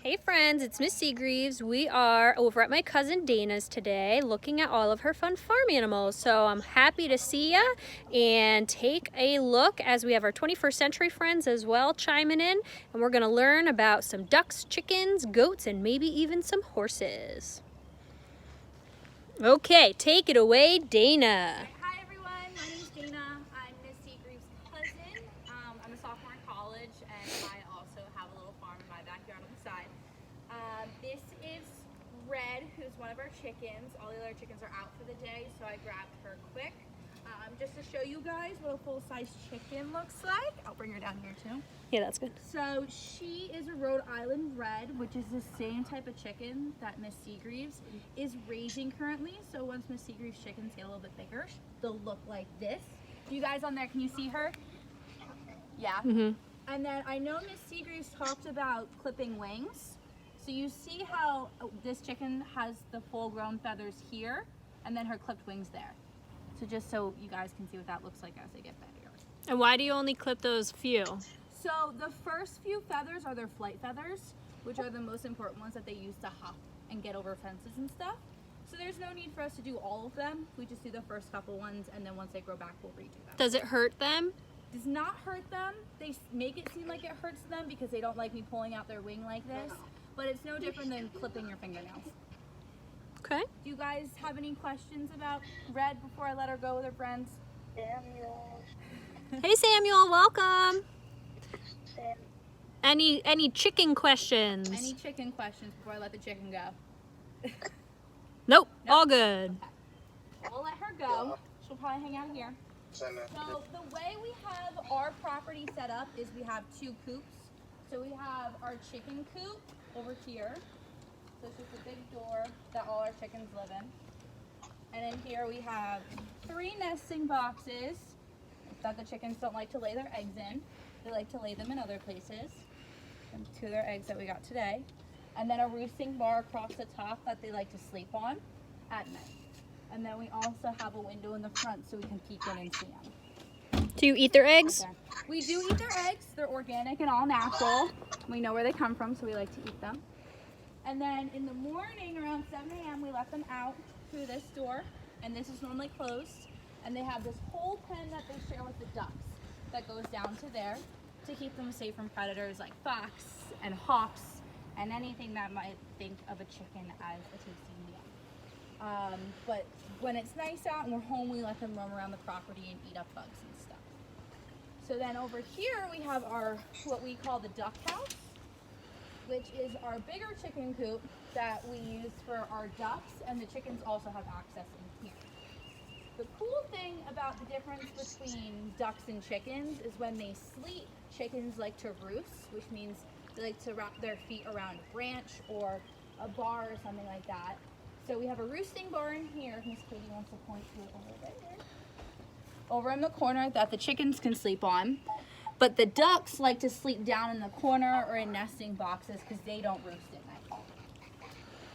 Hey friends, it's Miss Seagreaves. We are over at my cousin Dana's today looking at all of her fun farm animals. So I'm happy to see ya and take a look as we have our 21st century friends as well chiming in, and we're gonna learn about some ducks, chickens, goats, and maybe even some horses. Okay, take it away, Dana. Hi everyone, my name is Dana. I'm Miss Seagreaves' cousin. I'm a sophomore in college and I also have a little farm in my backyard on the side. This is Red, who's one of our chickens. All the other chickens are out for the day, so I grabbed her quick. Just to show you guys what a full-size chicken looks like. I'll bring her down here too. Yeah, that's good. So she is a Rhode Island Red, which is the same type of chicken that Miss Seagreaves is raising currently. So once Miss Seagreaves chickens get a little bit bigger, they'll look like this. You guys on there, can you see her? Yeah. And then I know Miss Seagreaves talked about clipping wings. So you see how this chicken has the full-grown feathers here, and then her clipped wings there. So just so you guys can see what that looks like as they get bigger. And why do you only clip those few? So the first few feathers are their flight feathers, which are the most important ones that they use to hop and get over fences and stuff. So there's no need for us to do all of them. We just do the first couple ones, and then once they grow back, we'll redo them. Does it hurt them? Does not hurt them. They make it seem like it hurts them because they don't like me pulling out their wing like this, but it's no different than clipping your fingernails. Okay. Do you guys have any questions about Red before I let her go with her friends? Samuel. Hey Samuel, welcome. Sam. Any chicken questions? Any chicken questions before I let the chicken go? Nope, all good. We'll let her go. She'll probably hang out here. So the way we have our property set up is we have two coops. So we have our chicken coop over here. So it's just a big door that all our chickens live in. And in here we have 3 nesting boxes that the chickens don't like to lay their eggs in. They like to lay them in other places. And 2 of their eggs that we got today. And then a roosting bar across the top that they like to sleep on at night. And then we also have a window in the front so we can peek in and see them. Do you eat their eggs? Okay. We do eat their eggs. They're organic and all natural. We know where they come from, so we like to eat them. And then in the morning, around 7 a.m., we let them out through this door. And this is normally closed. And they have this whole pen that they share with the ducks that goes down to there to keep them safe from predators like fox and hawks and anything that might think of a chicken as a tasty meal. But when it's nice out and we're home, we let them roam around the property and eat up bugs and stuff. So then over here we have our, what we call the duck house, which is our bigger chicken coop that we use for our ducks, and the chickens also have access in here. The cool thing about the difference between ducks and chickens is when they sleep, chickens like to roost, which means they like to wrap their feet around a branch or a bar or something like that. So we have a roosting bar in here, if Miss Katie wants to point to it over there. Over in the corner that the chickens can sleep on. But the ducks like to sleep down in the corner or in nesting boxes because they don't roost at night.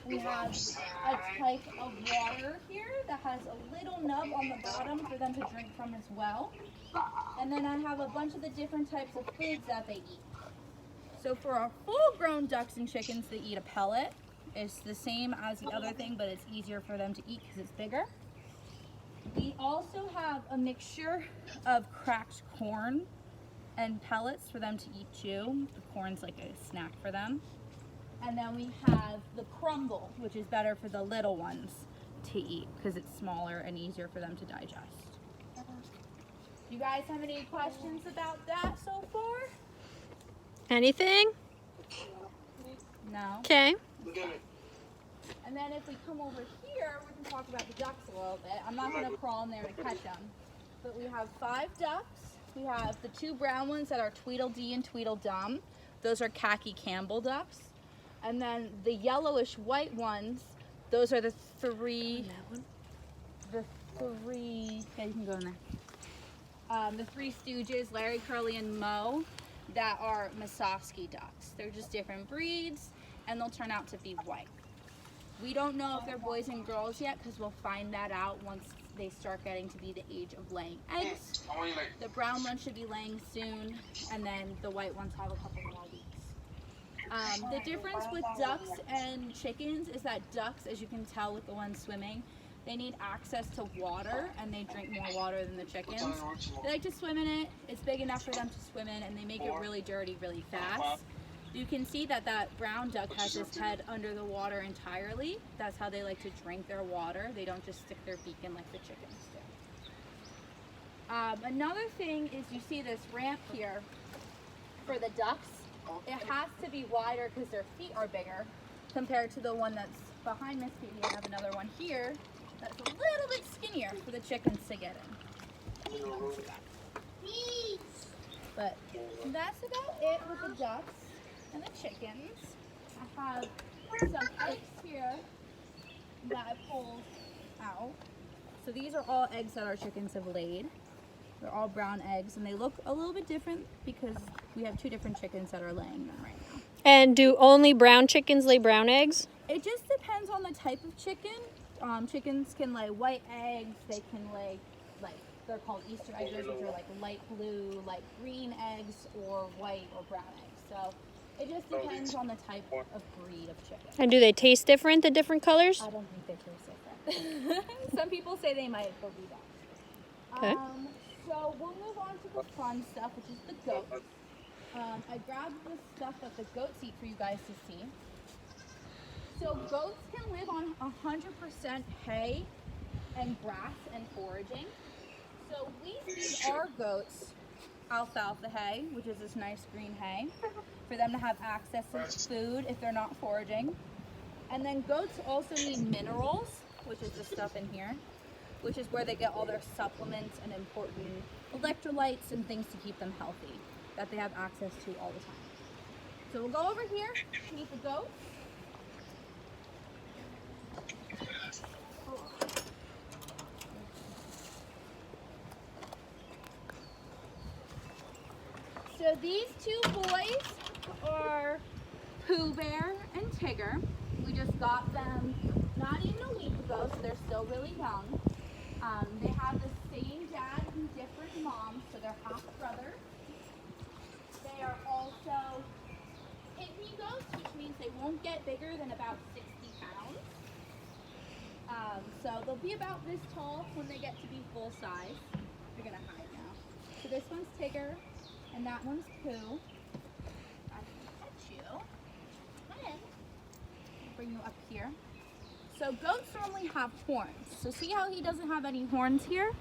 We have a type of water here that has a little nub on the bottom for them to drink from as well. And then I have a bunch of the different types of foods that they eat. So for our full-grown ducks and chickens, they eat a pellet. It's the same as the other thing, but it's easier for them to eat because it's bigger. We also have a mixture of cracked corn and pellets for them to eat too. The corn's like a snack for them. And then we have the crumble, which is better for the little ones to eat because it's smaller and easier for them to digest. Do you guys have any questions about that so far? Anything? No? Okay. And then if we come over here, we can talk about the ducks a little bit. I'm not going to crawl in there to catch them. But we have 5 ducks. We have the 2 brown ones that are Tweedledee and Tweedledum. Those are khaki Campbell ducks. And then the yellowish white ones, those are the 3... yeah, you can go in there. The 3 Stooges, Larry, Curly, and Moe, that are Masofsky ducks. They're just different breeds, and they'll turn out to be white. We don't know if they're boys and girls yet because we'll find that out once they start getting to be the age of laying eggs. The brown ones should be laying soon, and then the white ones have a couple more weeks. The difference with ducks and chickens is that ducks, as you can tell with the ones swimming, they need access to water and they drink more water than the chickens. They like to swim in it. It's big enough for them to swim in, and they make it really dirty really fast. You can see that that brown duck has his head under the water entirely. That's how they like to drink their water. They don't just stick their beak in like the chickens do. Another thing is you see this ramp here for the ducks. It has to be wider because their feet are bigger compared to the one that's behind Miss Katie. I have another one here that's a little bit skinnier for the chickens to get in. But that's about it with the ducks and the chickens. I have some eggs here that I pulled out. So these are all eggs that our chickens have laid. They're all brown eggs, and they look a little bit different because we have two different chickens that are laying them right now. And do only brown chickens lay brown eggs? It just depends on the type of chicken. Chickens can lay white eggs. They can lay, like, they're called Easter eggs, which are like light blue, light green eggs, or white or brown eggs. So it just depends on the type of breed of chicken. And do they taste different, the different colors? I don't think they taste different. Some people say they might, but we don't. Okay. So we'll move on to the fun stuff, which is the goats. I grabbed the stuff that the goats eat for you guys to see. So goats can live on 100% hay and grass and foraging. So we feed our goats alfalfa hay, which is this nice green hay, for them to have access to food if they're not foraging. And then goats also need minerals, which is the stuff in here, which is where they get all their supplements and important electrolytes and things to keep them healthy that they have access to all the time. So we'll go over here, meet the goats. So these two boys are Pooh Bear and Tigger. We just got them not even a week ago, so they're still really young. They have the same dad and different moms, so they're half brothers. They are also pygmy goats, which means they won't get bigger than about 60 pounds. So they'll be about this tall when they get to be full size. They're gonna hide now. So this one's Tigger, and that one's Pooh. I can touch you. Come in. I'll bring you up here. So goats normally have horns. So see how he doesn't have any horns here?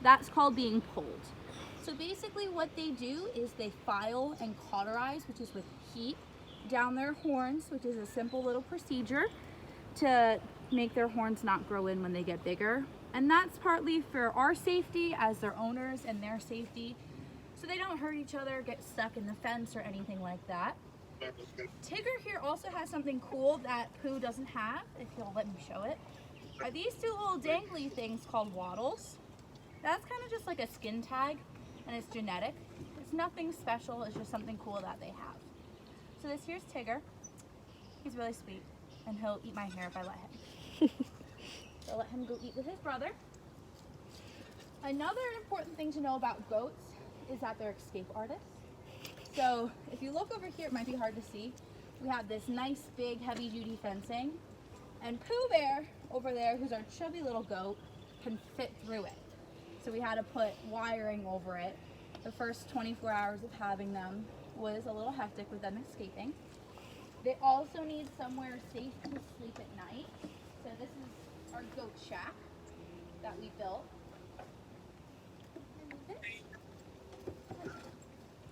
That's called being pulled. So basically what they do is they file and cauterize, which is with heat, down their horns, which is a simple little procedure to make their horns not grow in when they get bigger. And that's partly for our safety as their owners and their safety, so they don't hurt each other, get stuck in the fence or anything like that. Tigger here also has something cool that Pooh doesn't have, if you'll let me show it. Are these two little dangly things called wattles. That's kind of just like a skin tag, and it's genetic. It's nothing special, it's just something cool that they have. So this here's Tigger. He's really sweet, and he'll eat my hair if I let him. So let him go eat with his brother. Another important thing to know about goats is that they're escape artists. So if you look over here, it might be hard to see. We have this nice big heavy duty fencing, and Pooh Bear over there, who's our chubby little goat, can fit through it. So we had to put wiring over it. The first 24 hours of having them was a little hectic with them escaping. They also need somewhere safe to sleep at night. So this is our goat shack that we built.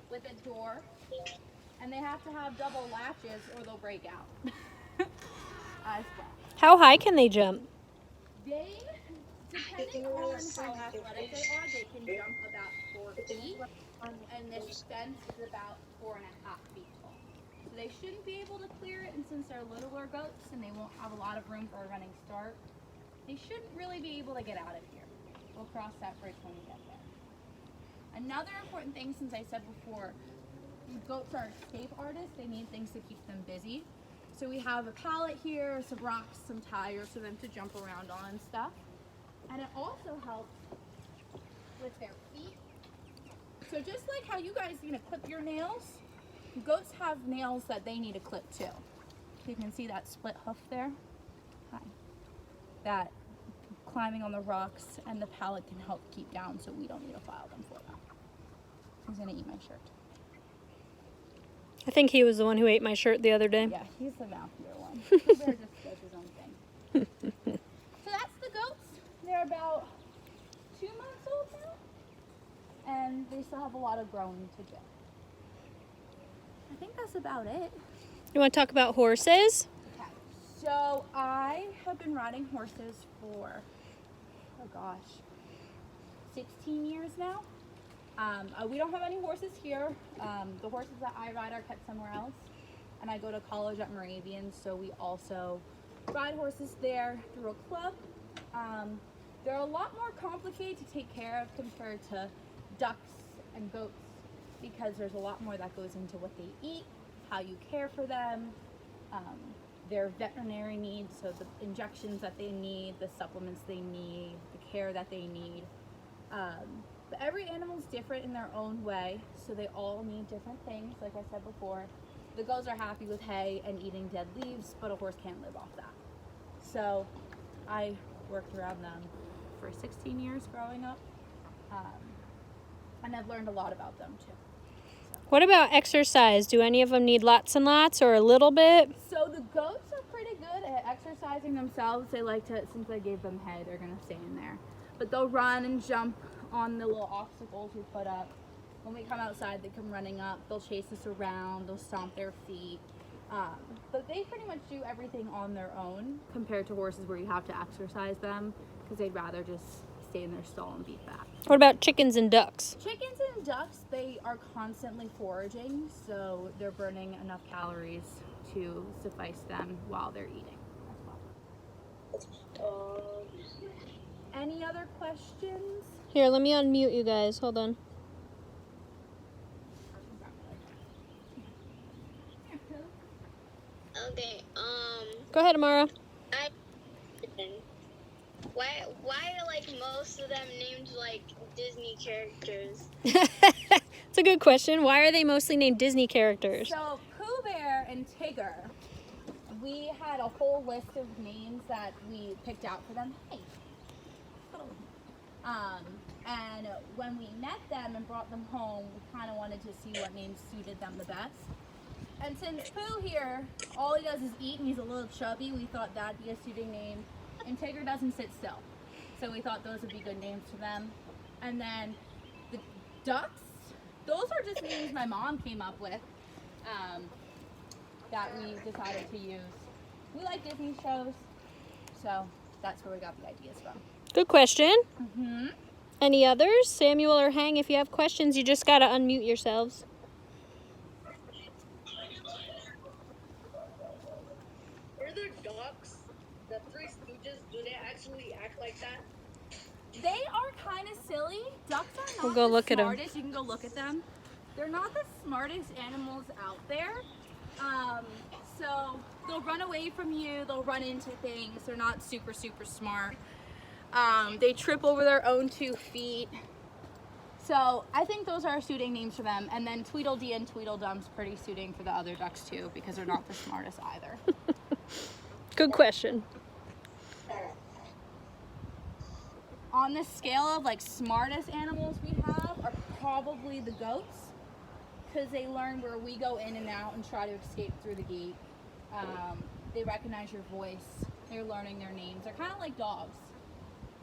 With a door, and they have to have double latches or they'll break out as well. How high can they jump? They, depending on how athletic they are, they can jump about 4 feet, and this fence is about 4.5 feet tall. So they shouldn't be able to clear it, and since they're littler goats and they won't have a lot of room for a running start, they shouldn't really be able to get out of here. We'll cross that bridge when we get there. Another important thing, since I said before, goats are escape artists. They need things to keep them busy. So we have a pallet here, some rocks, some tires for them to jump around on and stuff. And it also helps with their feet. So just like how you guys clip your nails, Goats have nails that they need to clip too. You can see that split hoof there. Hi. That climbing on the rocks, and the palate can help keep down so we don't need to file them for them. He's gonna eat my shirt. I think he was the one who ate my shirt the other day. Yeah, he's the mouthier one. Pooh Bear just does his own thing. So that's the goats. They're about 2 months old now, and they still have a lot of growing to do. I think that's about it. You want to talk about horses? Okay, so I have been riding horses for, oh gosh, 16 years now. We don't have any horses here. The horses that I ride are kept somewhere else. And I go to college at Moravian, so we also ride horses there through a club. They're a lot more complicated to take care of compared to ducks and goats, because there's a lot more that goes into what they eat, how you care for them, their veterinary needs, so the injections that they need, the supplements they need, the care that they need. But every animal's different in their own way, so they all need different things. Like I said before, the goats are happy with hay and eating dead leaves, but a horse can't live off that. So I worked around them for 16 years growing up, and I've learned a lot about them too. What about exercise? Do any of them need lots and lots or a little bit? So the goats are pretty good at exercising themselves. They like to, since I gave them hay, they're gonna stay in there. But they'll run and jump on the little obstacles we put up. When we come outside, they come running up. They'll chase us around. They'll stomp their feet. But they pretty much do everything on their own compared to horses where you have to exercise them, because they'd rather just stay in their stall and be fat. What about chickens and ducks? Chickens and ducks, they are constantly foraging, so they're burning enough calories to suffice them while they're eating as well. Any other questions? Here, let me unmute you guys. Hold on. Okay, Go ahead, Amara. why are like most of them named like Disney characters? It's a good question. Why are they mostly named Disney characters? So Pooh Bear and Tigger, we had a whole list of names that we picked out for them. Hey. And when we met them and brought them home, we kind of wanted to see what names suited them the best. And since Pooh here, all he does is eat and he's a little chubby, we thought that'd be a suiting name. And Tigger doesn't sit still. So we thought those would be good names for them. And then the ducks, those are just names my mom came up with, that we decided to use. We like Disney shows, so that's where we got the ideas from. Good question. Mm-hmm. Any others? Samuel or Hang, if you have questions, you just got to unmute yourselves. Are there dogs? The Three Stooges, do they actually act like that? They are kind of silly. Ducks are not We'll go the look at 'em. smartest. You can go look at them. They're not the smartest animals out there. So they'll run away from you. They'll run into things. They're not super, super smart. They trip over their own 2 feet. So I think those are suiting names for them. And then Tweedledee and Tweedledum's pretty suiting for the other ducks too, because they're not the smartest either. Good question. On the scale of like smartest animals we have are probably the goats, because they learn where we go in and out and try to escape through the gate. They recognize your voice. They're learning their names. They're kind of like dogs.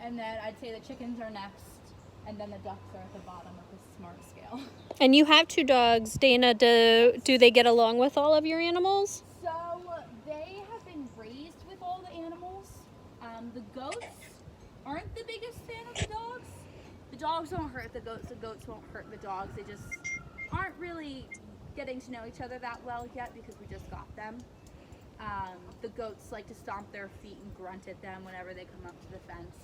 And then I'd say the chickens are next, and then the ducks are at the bottom of the smart scale. And you have 2 dogs. Dana, do they get along with all of your animals? So they have been raised with all the animals. The goats aren't the biggest fan of the dogs. The dogs won't hurt the goats won't hurt the dogs. They just aren't really getting to know each other that well yet because we just got them. The goats like to stomp their feet and grunt at them whenever they come up to the fence.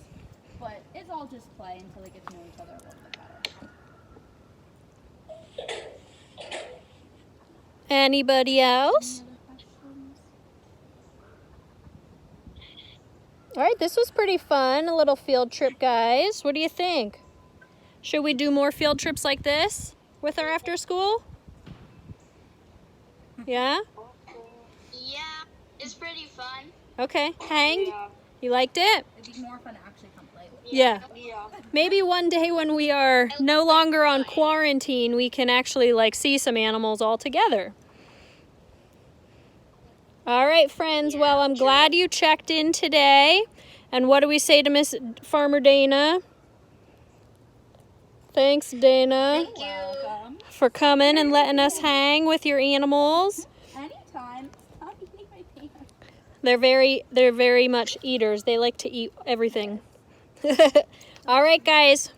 But it's all just play until they get to know each other a little bit better. Anybody else? Any other questions? All right, this was pretty fun. A little field trip, guys. What do you think? Should we do more field trips like this with our after school? Yeah? Yeah, it's pretty fun. Okay. Hank, you liked it? It'd be more fun to actually come play with. Yeah. Yeah. Maybe one day when we are no longer on quarantine, we can actually like see some animals all together. All right, friends. Well, I'm glad you checked in today. And what do we say to Miss Farmer Dana? Thanks, Dana, Thank you. Welcome. for coming and letting us hang with your animals. Anytime. Stop eating my peanut. They're very much eaters. They like to eat everything. All right, guys.